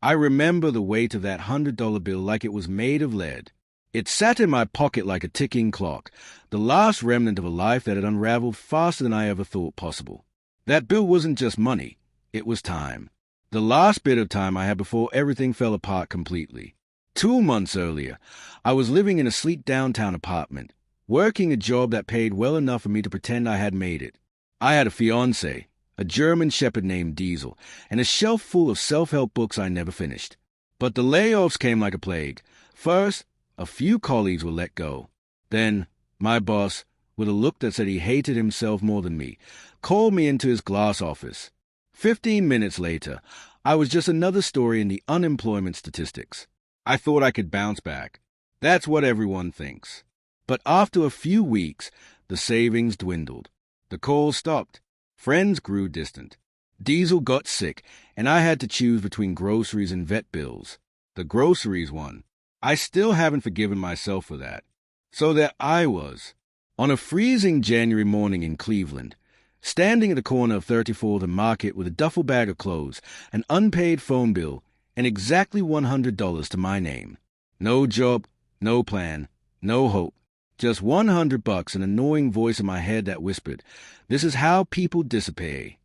I remember the weight of that $100 bill like it was made of lead. It sat in my pocket like a ticking clock, the last remnant of a life that had unraveled faster than I ever thought possible. That bill wasn't just money, it was time. The last bit of time I had before everything fell apart completely. 2 months earlier, I was living in a sleek downtown apartment, working a job that paid well enough for me to pretend I had made it. I had a fiancé, a German shepherd named Diesel, and a shelf full of self-help books I never finished. But the layoffs came like a plague. First, a few colleagues were let go. Then, my boss, with a look that said he hated himself more than me, called me into his glass office. 15 minutes later, I was just another story in the unemployment statistics. I thought I could bounce back. That's what everyone thinks. But after a few weeks, the savings dwindled. The calls stopped. Friends grew distant. Diesel got sick, and I had to choose between groceries and vet bills. The groceries won. I still haven't forgiven myself for that. So there I was, on a freezing January morning in Cleveland, standing at the corner of 34th and Market with a duffel bag of clothes, an unpaid phone bill, and exactly $100 to my name. No job, no plan, no hope. Just $100 and an annoying voice in my head that whispered, "This is how people disappear."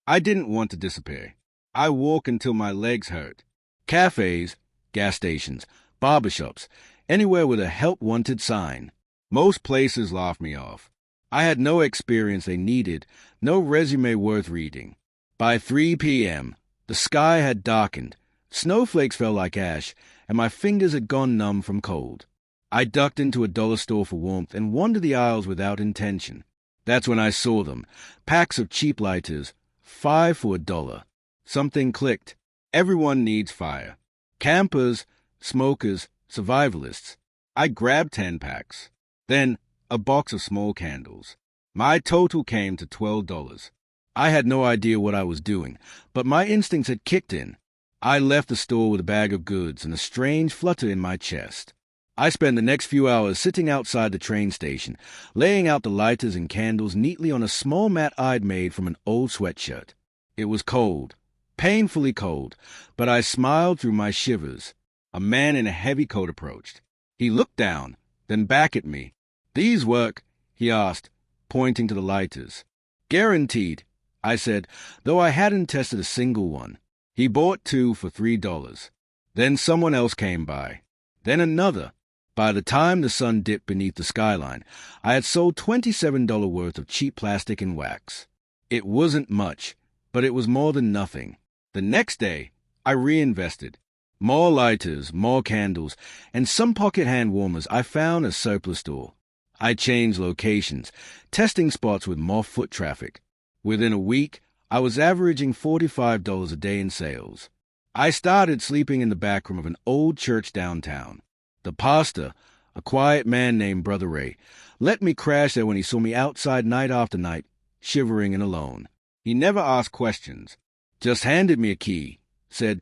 I didn't want to disappear. I walk until my legs hurt. Cafes, gas stations, barbershops, anywhere with a help wanted sign. Most places laughed me off. I had no experience they needed, no resume worth reading. By 3 p.m., the sky had darkened, snowflakes fell like ash, and my fingers had gone numb from cold. I ducked into a dollar store for warmth and wandered the aisles without intention. That's when I saw them, packs of cheap lighters, 5 for $1. Something clicked. Everyone needs fire. Campers, smokers, survivalists. I grabbed 10 packs. Then a box of small candles. My total came to $12. I had no idea what I was doing, but my instincts had kicked in. I left the store with a bag of goods and a strange flutter in my chest. I spent the next few hours sitting outside the train station, laying out the lighters and candles neatly on a small mat I'd made from an old sweatshirt. It was cold, painfully cold, but I smiled through my shivers. A man in a heavy coat approached. He looked down, then back at me. "These work?" he asked, pointing to the lighters. "Guaranteed," I said, though I hadn't tested a single one. He bought 2 for $3. Then someone else came by. Then another. By the time the sun dipped beneath the skyline, I had sold $27 worth of cheap plastic and wax. It wasn't much, but it was more than nothing. The next day, I reinvested. More lighters, more candles, and some pocket hand warmers I found a surplus store. I changed locations, testing spots with more foot traffic. Within a week, I was averaging $45 a day in sales. I started sleeping in the back room of an old church downtown. The pastor, a quiet man named Brother Ray, let me crash there when he saw me outside night after night, shivering and alone. He never asked questions, just handed me a key, said,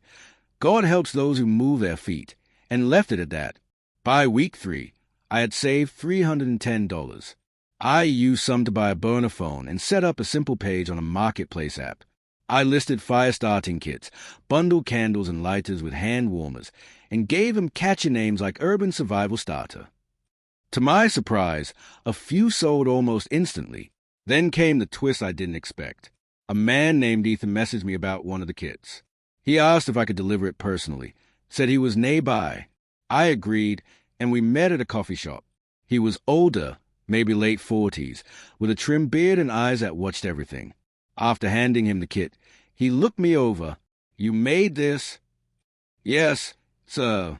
"God helps those who move their feet," and left it at that. By week 3, I had saved $310. I used some to buy a burner phone and set up a simple page on a marketplace app. I listed fire starting kits, bundled candles and lighters with hand warmers, and gave them catchy names like Urban Survival Starter. To my surprise, a few sold almost instantly. Then came the twist I didn't expect. A man named Ethan messaged me about one of the kits. He asked if I could deliver it personally, said he was nearby. I agreed, and we met at a coffee shop. He was older, maybe late 40s, with a trimmed beard and eyes that watched everything. After handing him the kit, he looked me over. "You made this?" "Yes, sir."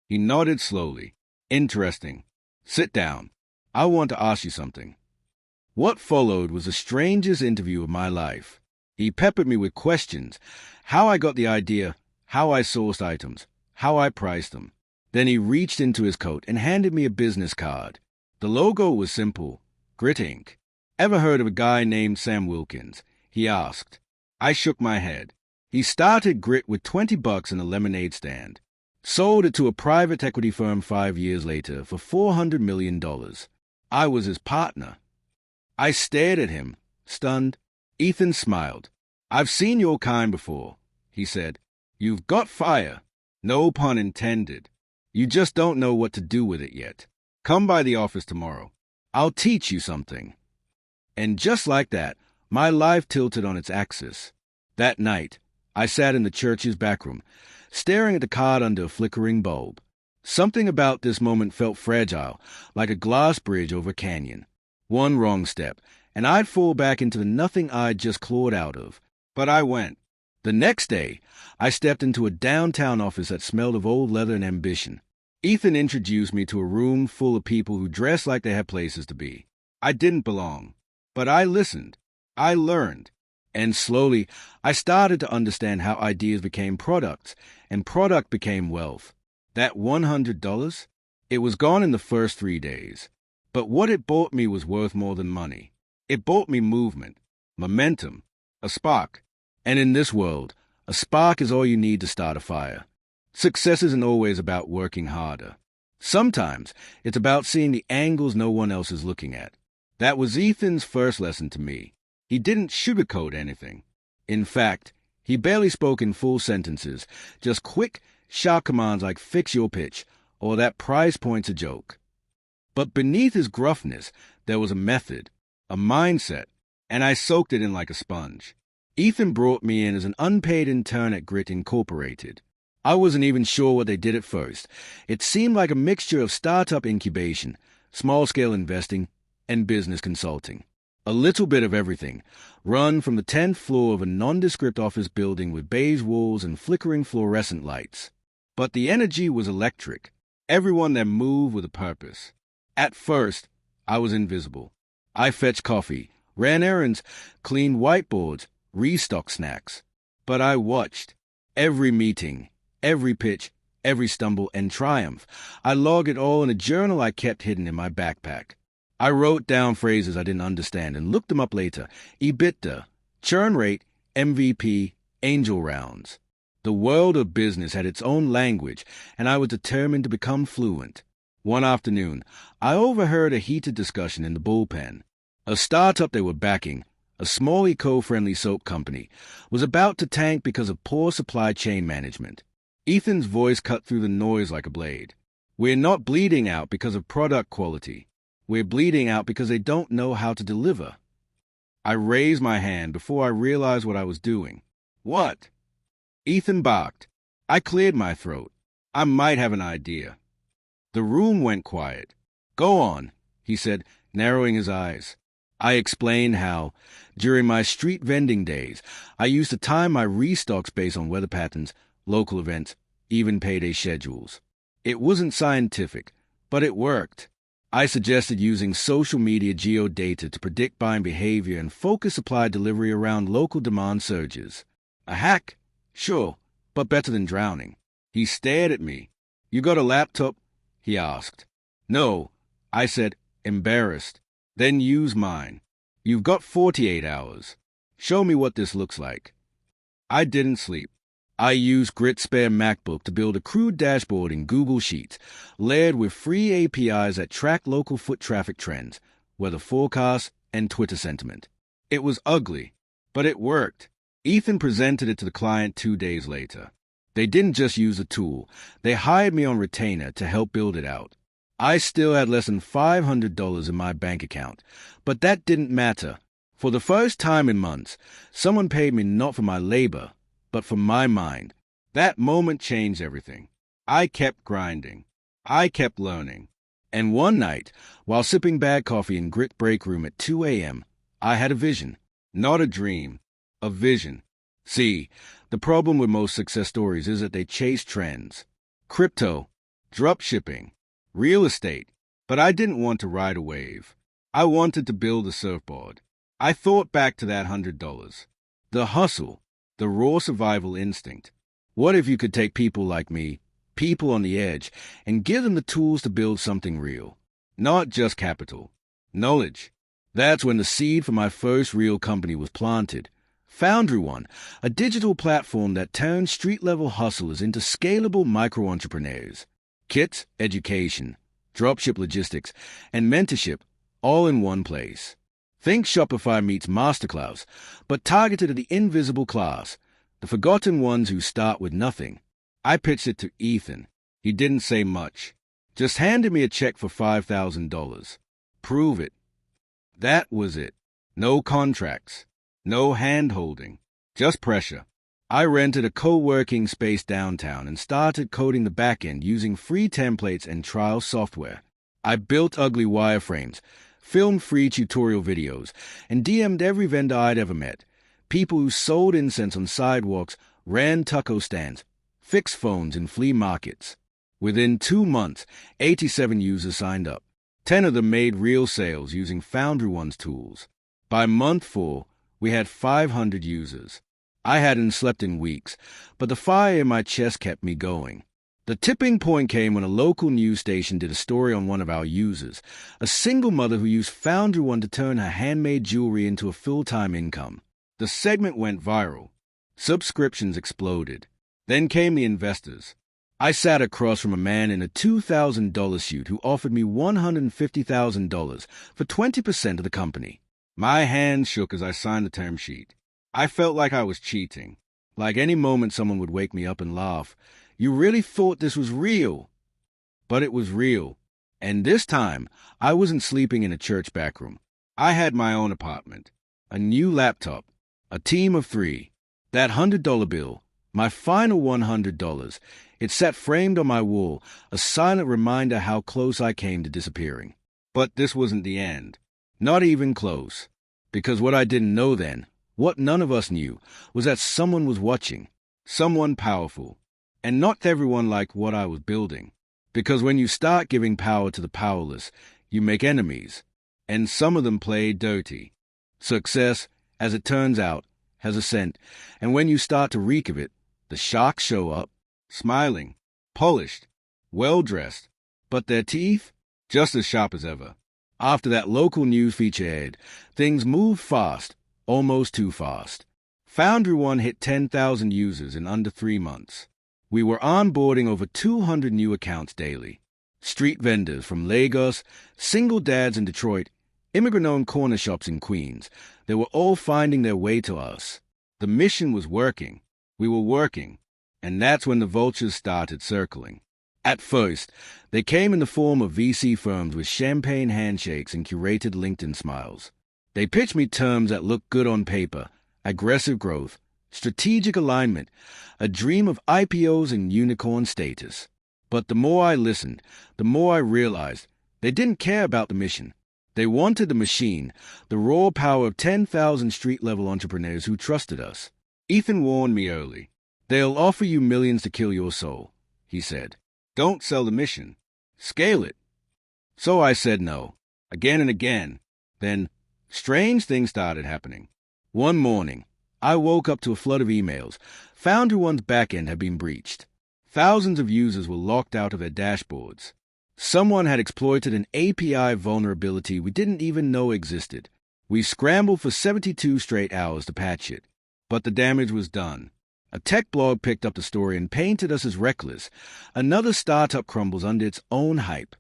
He nodded slowly. "Interesting. Sit down. I want to ask you something." What followed was the strangest interview of my life. He peppered me with questions. How I got the idea, how I sourced items, how I priced them. Then he reached into his coat and handed me a business card. The logo was simple. Grit Ink. "Ever heard of a guy named Sam Wilkins?" he asked. I shook my head. He started Grit with $20 in a lemonade stand. Sold it to a private equity firm 5 years later for $400 million. I was his partner. I stared at him, stunned. Ethan smiled. "I've seen your kind before," he said. You've got fire. No pun intended. You just don't know what to do with it yet. Come by the office tomorrow. I'll teach you something. And just like that, my life tilted on its axis. That night, I sat in the church's back room, staring at the card under a flickering bulb. Something about this moment felt fragile, like a glass bridge over a canyon. One wrong step, and I'd fall back into the nothing I'd just clawed out of. But I went. The next day, I stepped into a downtown office that smelled of old leather and ambition. Ethan introduced me to a room full of people who dressed like they had places to be. I didn't belong. But I listened. I learned. And slowly, I started to understand how ideas became products, and product became wealth. That $100, it was gone in the first 3 days. But what it bought me was worth more than money. It bought me movement, momentum, a spark. And in this world, a spark is all you need to start a fire. Success isn't always about working harder. Sometimes it's about seeing the angles no one else is looking at. That was Ethan's first lesson to me. He didn't sugarcoat anything. In fact, he barely spoke in full sentences, just quick, sharp commands like fix your pitch, or that price point's a joke. But beneath his gruffness, there was a method, a mindset, and I soaked it in like a sponge. Ethan brought me in as an unpaid intern at Grit Incorporated. I wasn't even sure what they did at first. It seemed like a mixture of startup incubation, small-scale investing, and business consulting. A little bit of everything, run from the 10th floor of a nondescript office building with beige walls and flickering fluorescent lights. But the energy was electric. Everyone there moved with a purpose. At first, I was invisible. I fetched coffee, ran errands, cleaned whiteboards, restocked snacks. But I watched. Every meeting, every pitch, every stumble and triumph. I logged it all in a journal I kept hidden in my backpack. I wrote down phrases I didn't understand and looked them up later. EBITDA, churn rate, MVP, angel rounds. The world of business had its own language, and I was determined to become fluent. One afternoon, I overheard a heated discussion in the bullpen. A startup they were backing, a small eco-friendly soap company, was about to tank because of poor supply chain management. Ethan's voice cut through the noise like a blade. We're not bleeding out because of product quality. We're bleeding out because they don't know how to deliver. I raised my hand before I realized what I was doing. What? Ethan barked. I cleared my throat. I might have an idea. The room went quiet. Go on, he said, narrowing his eyes. I explained how, during my street vending days, I used to time my restocks based on weather patterns, local events, even payday schedules. It wasn't scientific, but it worked. I suggested using social media geodata to predict buying behavior and focus supply delivery around local demand surges. A hack? Sure, but better than drowning. He stared at me. You got a laptop? He asked. No, I said, embarrassed. Then use mine. You've got 48 hours. Show me what this looks like. I didn't sleep. I used Grit's spare MacBook to build a crude dashboard in Google Sheets, layered with free APIs that track local foot traffic trends, weather forecasts, and Twitter sentiment. It was ugly, but it worked. Ethan presented it to the client 2 days later. They didn't just use the tool. They hired me on retainer to help build it out. I still had less than $500 in my bank account, but that didn't matter. For the first time in months, someone paid me not for my labor, but for my mind. That moment changed everything. I kept grinding. I kept learning. And one night, while sipping bad coffee in Grit break room at 2 a.m., I had a vision. Not a dream. A vision. See, the problem with most success stories is that they chase trends. Crypto, dropshipping, real estate. But I didn't want to ride a wave. I wanted to build a surfboard. I thought back to that $100. The hustle. The raw survival instinct. What if you could take people like me, people on the edge, and give them the tools to build something real? Not just capital. Knowledge. That's when the seed for my first real company was planted. Foundry One, a digital platform that turns street-level hustlers into scalable micro-entrepreneurs. Kits, education, dropship logistics, and mentorship all in one place. Think Shopify meets Masterclass, but targeted at the invisible class, The forgotten ones who start with nothing. I pitched it to Ethan. He didn't say much. Just handed me a check for $5,000. Prove it. That was it. No contracts. No hand-holding. Just pressure. I rented a co-working space downtown and started coding the back-end using free templates and trial software. I built ugly wireframes, filmed free tutorial videos, and DM'd every vendor I'd ever met. People who sold incense on sidewalks, ran taco stands, fixed phones in flea markets. Within 2 months, 87 users signed up. 10 of them made real sales using Foundry One's tools. By month 4, we had 500 users. I hadn't slept in weeks, but the fire in my chest kept me going. The tipping point came when a local news station did a story on one of our users, a single mother who used Foundry One to turn her handmade jewelry into a full-time income. The segment went viral. Subscriptions exploded. Then came the investors. I sat across from a man in a $2,000 suit who offered me $150,000 for 20% of the company. My hand shook as I signed the term sheet. I felt like I was cheating. Like any moment someone would wake me up and laugh. You really thought this was real? But it was real. And this time, I wasn't sleeping in a church backroom. I had my own apartment, a new laptop, a team of 3, that $100 bill, my final $100. It sat framed on my wall, a silent reminder how close I came to disappearing. But this wasn't the end. Not even close. Because what I didn't know then, what none of us knew, was that someone was watching. Someone powerful. And not everyone liked what I was building. Because when you start giving power to the powerless, you make enemies. And some of them play dirty. Success, as it turns out, has a scent. And when you start to reek of it, the sharks show up, smiling, polished, well-dressed. But their teeth, just as sharp as ever. After that local news feature aired, things moved fast. Almost too fast. Foundry One hit 10,000 users in under 3 months. We were onboarding over 200 new accounts daily. Street vendors from Lagos, single dads in Detroit, immigrant-owned corner shops in Queens. They were all finding their way to us. The mission was working. We were working. And that's when the vultures started circling. At first, they came in the form of VC firms with champagne handshakes and curated LinkedIn smiles. They pitched me terms that looked good on paper: aggressive growth, strategic alignment, a dream of IPOs and unicorn status. But the more I listened, the more I realized they didn't care about the mission. They wanted the machine, the raw power of 10,000 street-level entrepreneurs who trusted us. Ethan warned me early. They'll offer you millions to kill your soul, he said. Don't sell the mission. Scale it. So I said no, again and again. Then strange things started happening. One morning, I woke up to a flood of emails. Foundry One's backend had been breached. Thousands of users were locked out of their dashboards. Someone had exploited an API vulnerability we didn't even know existed. We scrambled for 72 straight hours to patch it. But the damage was done. A tech blog picked up the story and painted us as reckless. Another startup crumbles under its own hype.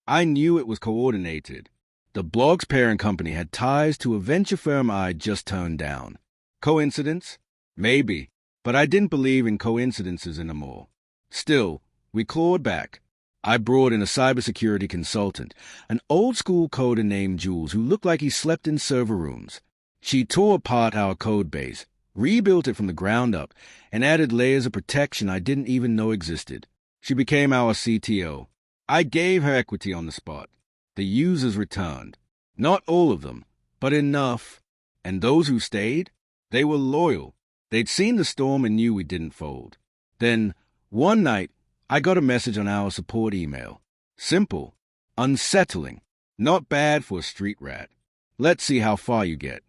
I knew it was coordinated. The blog's parent company had ties to a venture firm I'd just turned down. Coincidence? Maybe, but I didn't believe in coincidences anymore. Still, we clawed back. I brought in a cybersecurity consultant, an old-school coder named Jules who looked like he slept in server rooms. She tore apart our code base, rebuilt it from the ground up, and added layers of protection I didn't even know existed. She became our CTO. I gave her equity on the spot. The users returned. Not all of them, but enough. And those who stayed, they were loyal. They'd seen the storm and knew we didn't fold. Then, one night, I got a message on our support email. Simple, unsettling, not bad for a street rat. Let's see how far you get.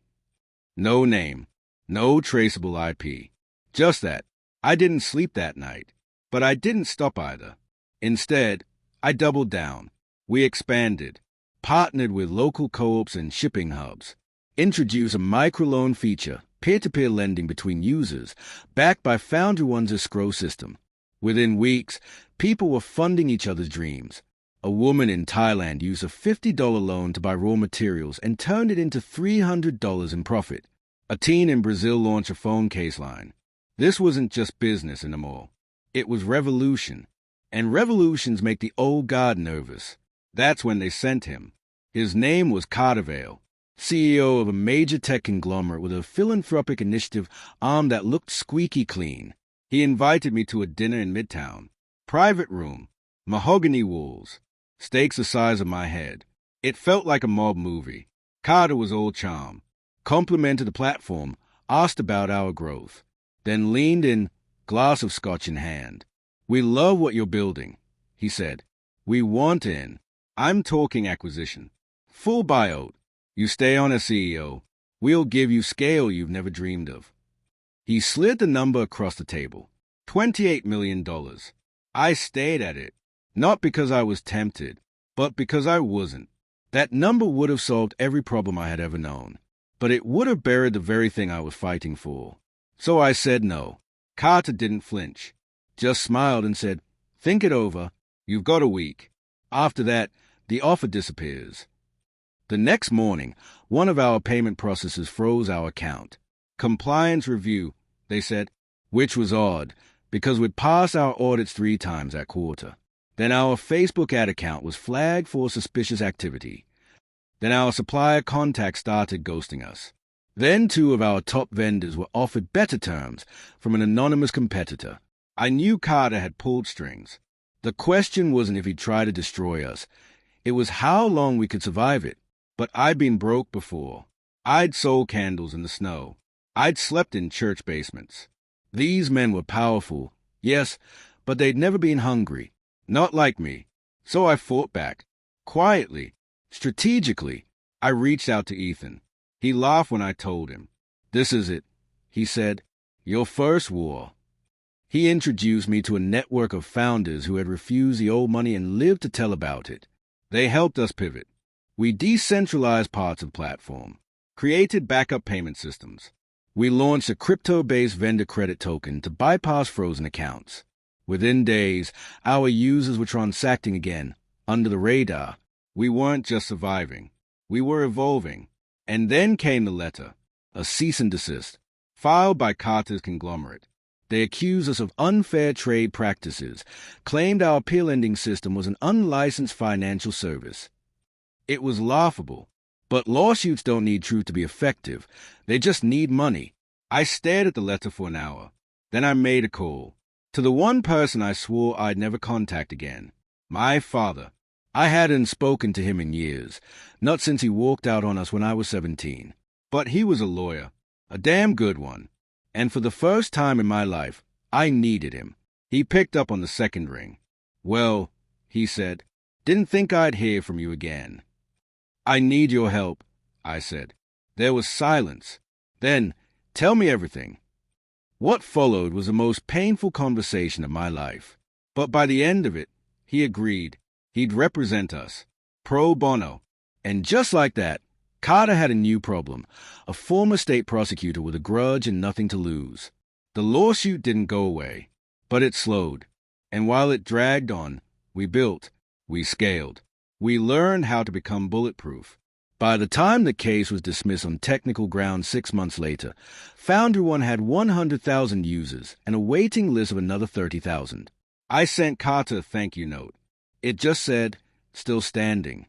No name, no traceable IP. Just that. I didn't sleep that night. But I didn't stop either. Instead, I doubled down. We expanded, partnered with local co-ops and shipping hubs, introduced a microloan feature, peer-to-peer lending between users, backed by Foundry One's escrow system. Within weeks, people were funding each other's dreams. A woman in Thailand used a $50 loan to buy raw materials and turned it into $300 in profit. A teen in Brazil launched a phone case line. This wasn't just business anymore. It was revolution. And revolutions make the old guard nervous. That's when they sent him. His name was Cartervale, CEO of a major tech conglomerate with a philanthropic initiative arm that looked squeaky clean. He invited me to a dinner in Midtown. Private room, mahogany walls, steaks the size of my head. It felt like a mob movie. Carter was all charm, complimented the platform, asked about our growth, then leaned in, glass of scotch in hand. "We love what you're building," he said. "We want in. I'm talking acquisition. Full buyout. You stay on as CEO. We'll give you scale you've never dreamed of." He slid the number across the table. $28 million. I stayed at it, not because I was tempted, but because I wasn't. That number would have solved every problem I had ever known, but it would have buried the very thing I was fighting for. So I said no. Carter didn't flinch, just smiled and said, "Think it over. You've got a week. After that, the offer disappears." The next morning, one of our payment processors froze our account. "Compliance review," they said, which was odd, because we'd passed our audits 3 times that quarter. Then our Facebook ad account was flagged for suspicious activity. Then our supplier contact started ghosting us. Then 2 of our top vendors were offered better terms from an anonymous competitor. I knew Carter had pulled strings. The question wasn't if he'd try to destroy us. It was how long we could survive it. But I'd been broke before. I'd sold candles in the snow. I'd slept in church basements. These men were powerful, yes, but they'd never been hungry. Not like me. So I fought back. Quietly. Strategically. I reached out to Ethan. He laughed when I told him. "This is it," he said. "Your first war." He introduced me to a network of founders who had refused the old money and lived to tell about it. They helped us pivot. We decentralized parts of the platform, created backup payment systems. We launched a crypto-based vendor credit token to bypass frozen accounts. Within days, our users were transacting again, under the radar. We weren't just surviving. We were evolving. And then came the letter, a cease and desist, filed by Carter's conglomerate. They accused us of unfair trade practices, claimed our peer lending system was an unlicensed financial service. It was laughable, but lawsuits don't need truth to be effective. They just need money. I stared at the letter for an hour. Then I made a call. To the one person I swore I'd never contact again. My father. I hadn't spoken to him in years, not since he walked out on us when I was 17. But he was a lawyer, a damn good one. And for the first time in my life, I needed him. He picked up on the second ring. "Well," he said, "didn't think I'd hear from you again." "I need your help," I said. There was silence. Then, "Tell me everything." What followed was the most painful conversation of my life. But by the end of it, he agreed. He'd represent us. Pro bono. And just like that, Carter had a new problem. A former state prosecutor with a grudge and nothing to lose. The lawsuit didn't go away, but it slowed. And while it dragged on, we built. We scaled. We learned how to become bulletproof. By the time the case was dismissed on technical grounds 6 months later, Foundry One had 100,000 users and a waiting list of another 30,000. I sent Carter a thank you note. It just said, "Still standing."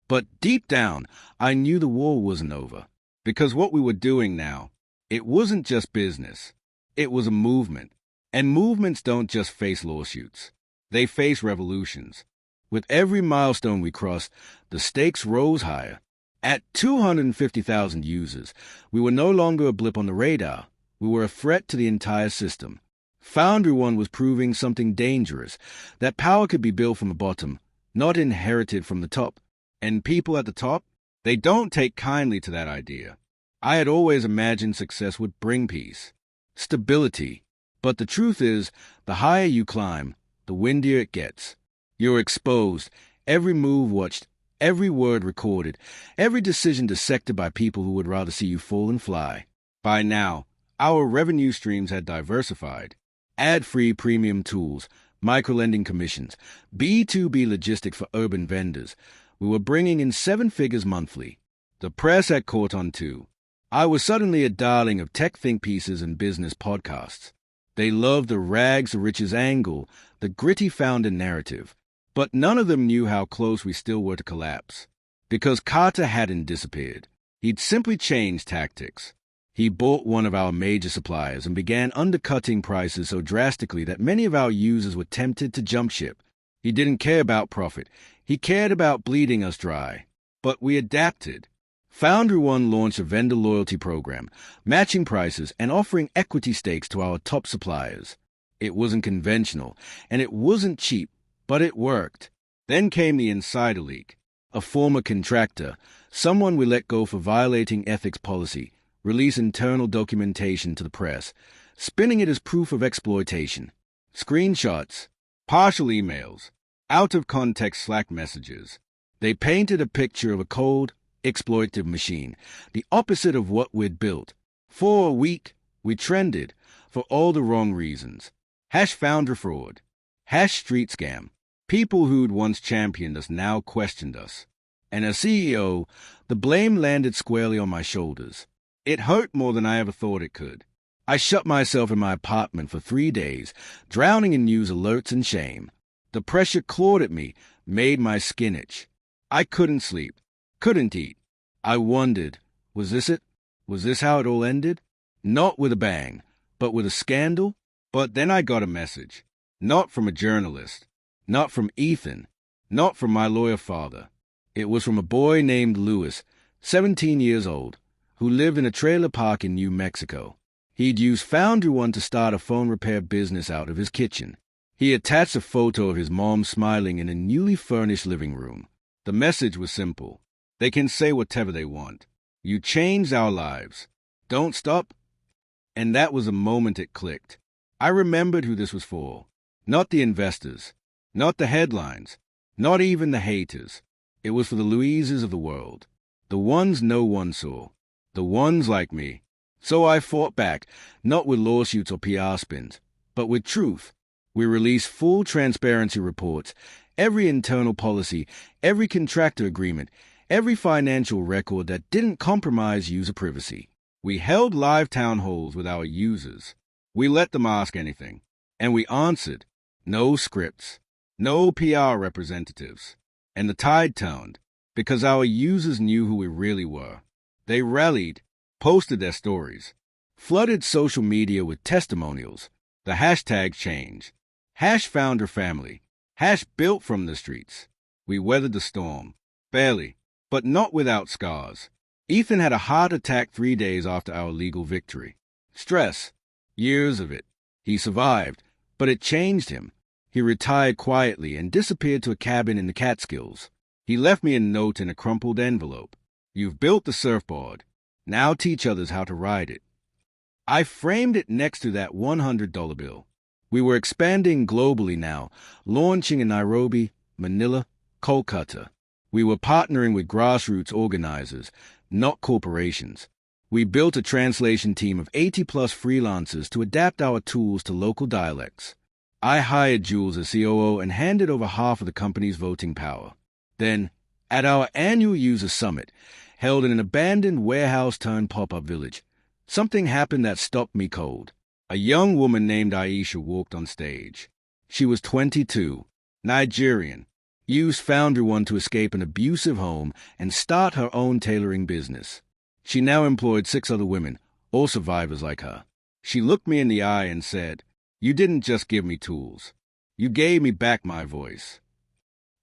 But deep down, I knew the war wasn't over. Because what we were doing now, it wasn't just business. It was a movement. And movements don't just face lawsuits. They face revolutions. With every milestone we crossed, the stakes rose higher. At 250,000 users, we were no longer a blip on the radar. We were a threat to the entire system. Foundry One was proving something dangerous, that power could be built from the bottom, not inherited from the top. And people at the top, they don't take kindly to that idea. I had always imagined success would bring peace, stability. But the truth is, the higher you climb, the windier it gets. You're exposed, every move watched, every word recorded, every decision dissected by people who would rather see you fall and fly. By now, our revenue streams had diversified. Ad-free premium tools, microlending commissions, B2B logistics for urban vendors. We were bringing in 7 figures monthly. The press had caught on too. I was suddenly a darling of tech think pieces and business podcasts. They loved the rags to riches angle, the gritty founder narrative, but none of them knew how close we still were to collapse. Because Carter hadn't disappeared. He'd simply changed tactics. He bought one of our major suppliers and began undercutting prices so drastically that many of our users were tempted to jump ship. He didn't care about profit. He cared about bleeding us dry. But we adapted. Foundry One launched a vendor loyalty program, matching prices and offering equity stakes to our top suppliers. It wasn't conventional, and it wasn't cheap, but it worked. Then came the insider leak. A former contractor, someone we let go for violating ethics policy, released internal documentation to the press, spinning it as proof of exploitation. Screenshots, partial emails, out-of-context Slack messages. They painted a picture of a cold, exploitative machine, the opposite of what we'd built. For a week, we trended, for all the wrong reasons. #founder fraud, #street scam. People who'd once championed us now questioned us. And as CEO, the blame landed squarely on my shoulders. It hurt more than I ever thought it could. I shut myself in my apartment for 3 days, drowning in news alerts and shame. The pressure clawed at me, made my skin itch. I couldn't sleep, couldn't eat. I wondered, was this it? Was this how it all ended? Not with a bang, but with a scandal? But then I got a message. Not from a journalist. Not from Ethan. Not from my lawyer father. It was from a boy named Lewis, 17 years old, who lived in a trailer park in New Mexico. He'd used Foundry One to start a phone repair business out of his kitchen. He attached a photo of his mom smiling in a newly furnished living room. The message was simple. They can say whatever they want. You changed our lives. Don't stop. And that was the moment it clicked. I remembered who this was for. Not the investors. Not the headlines. Not even the haters. It was for the Louises of the world. The ones no one saw. The ones like me. So I fought back, not with lawsuits or PR spins, but with truth. We released full transparency reports, every internal policy, every contractor agreement, every financial record that didn't compromise user privacy. We held live town halls with our users. We let them ask anything, and we answered. No scripts, no PR representatives. And the tide turned, because our users knew who we really were. They rallied, posted their stories, flooded social media with testimonials. The hashtag changed. #FounderFamily. #built from the streets. We weathered the storm. Barely, but not without scars. Ethan had a heart attack 3 days after our legal victory. Stress. Years of it. He survived, but it changed him. He retired quietly and disappeared to a cabin in the Catskills. He left me a note in a crumpled envelope. You've built the surfboard. Now teach others how to ride it. I framed it next to that $100 bill. We were expanding globally now, launching in Nairobi, Manila, Kolkata. We were partnering with grassroots organizers, not corporations. We built a translation team of 80-plus freelancers to adapt our tools to local dialects. I hired Jules as COO and handed over half of the company's voting power. Then, at our annual user summit, held in an abandoned warehouse-turned-pop-up village, something happened that stopped me cold. A young woman named Aisha walked on stage. She was 22, Nigerian, used Foundry One to escape an abusive home and start her own tailoring business. She now employed 6 other women, all survivors like her. She looked me in the eye and said, "You didn't just give me tools. You gave me back my voice."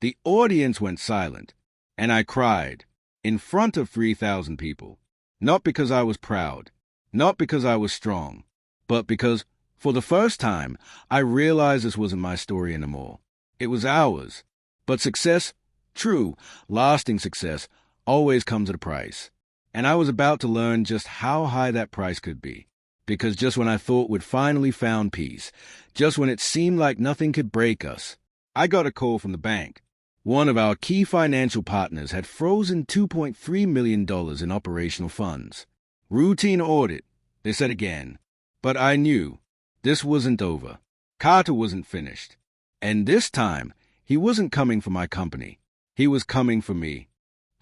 The audience went silent, and I cried, in front of 3,000 people. Not because I was proud, not because I was strong, but because, for the first time, I realized this wasn't my story anymore. It was ours. But success, true, lasting success, always comes at a price. And I was about to learn just how high that price could be. Because just when I thought we'd finally found peace, just when it seemed like nothing could break us, I got a call from the bank. One of our key financial partners had frozen $2.3 million in operational funds. Routine audit, they said again. But I knew this wasn't over. Carter wasn't finished. And this time, he wasn't coming for my company. He was coming for me.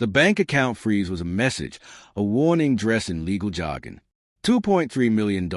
The bank account freeze was a message, a warning dressed in legal jargon. $2.3 million,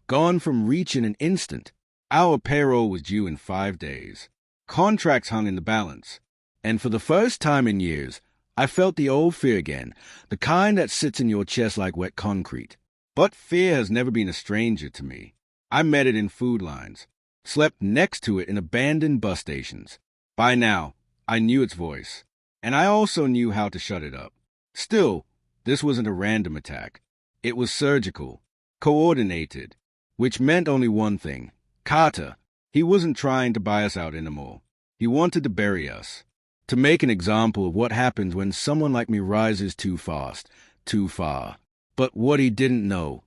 gone from reach in an instant. Our payroll was due in 5 days. Contracts hung in the balance. And for the first time in years, I felt the old fear again, the kind that sits in your chest like wet concrete. But fear has never been a stranger to me. I met it in food lines, slept next to it in abandoned bus stations. By now, I knew its voice, and I also knew how to shut it up. Still, this wasn't a random attack. It was surgical, coordinated, which meant only one thing. Carter, he wasn't trying to buy us out anymore. He wanted to bury us, to make an example of what happens when someone like me rises too fast, too far. But what he didn't know,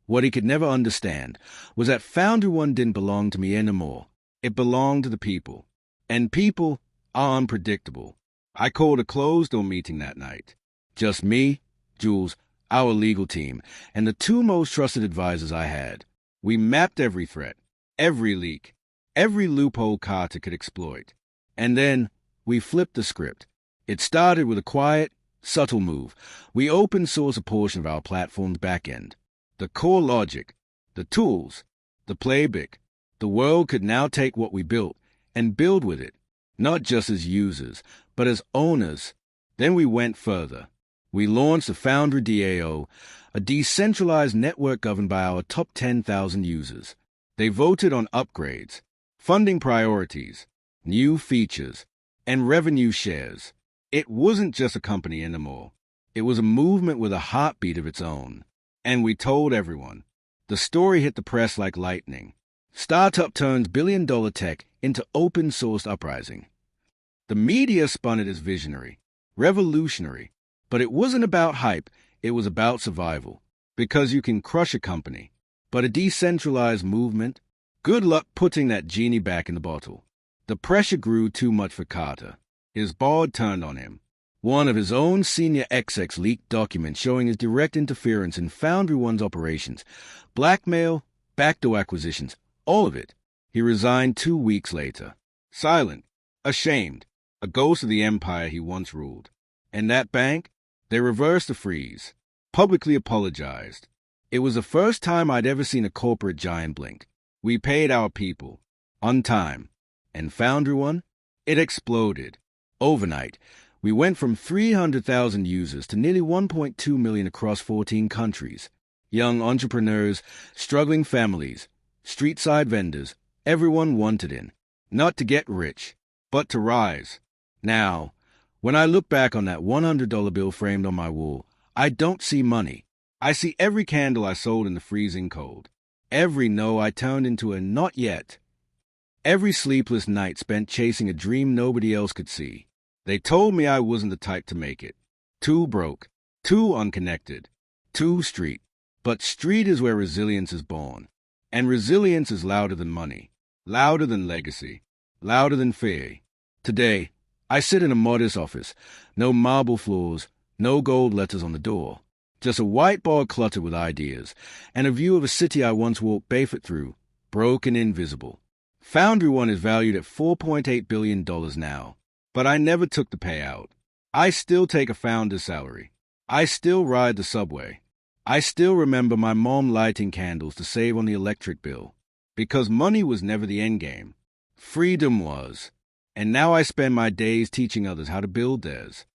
what he could never understand, was that Foundry One didn't belong to me anymore. It belonged to the people. And people are unpredictable. I called a closed-door meeting that night. Just me, Jules, our legal team, and the two most trusted advisors I had. We mapped every threat, every leak, every loophole Carter could exploit. And then we flipped the script. It started with a quiet, subtle move. We open-sourced a portion of our platform's backend. The core logic, the tools, the playbook. The world could now take what we built and build with it, not just as users, but as owners. Then we went further. We launched the Foundry DAO, a decentralized network governed by our top 10,000 users. They voted on upgrades, funding priorities, new features, and revenue shares. It wasn't just a company anymore. It was a movement with a heartbeat of its own. And we told everyone. The story hit the press like lightning. Startup turns billion-dollar tech into open-source uprising. The media spun it as visionary, revolutionary. But it wasn't about hype, it was about survival. Because you can crush a company, but a decentralized movement, good luck putting that genie back in the bottle. The pressure grew too much for Carter. His board turned on him. One of his own senior execs leaked documents showing his direct interference in Foundry One's operations. Blackmail, backdoor acquisitions, all of it. He resigned 2 weeks later. Silent, ashamed, a ghost of the empire he once ruled. And that bank? They reversed the freeze, publicly apologized. It was the first time I'd ever seen a corporate giant blink. We paid our people, on time. And Foundry One? It exploded. Overnight, we went from 300,000 users to nearly 1.2 million across 14 countries. Young entrepreneurs, struggling families, street-side vendors, everyone wanted in. Not to get rich, but to rise. Now, when I look back on that $100 bill framed on my wall, I don't see money. I see every candle I sold in the freezing cold. Every no I turned into a not yet. Every sleepless night spent chasing a dream nobody else could see. They told me I wasn't the type to make it. Too broke, too unconnected, too street. But street is where resilience is born. And resilience is louder than money, louder than legacy, louder than fear. Today, I sit in a modest office, no marble floors, no gold letters on the door, just a whiteboard cluttered with ideas, and a view of a city I once walked barefoot through, broken and invisible. Foundry One is valued at $4.8 billion now, but I never took the payout. I still take a founder's salary. I still ride the subway. I still remember my mom lighting candles to save on the electric bill, because money was never the end game. Freedom was. And now I spend my days teaching others how to build theirs.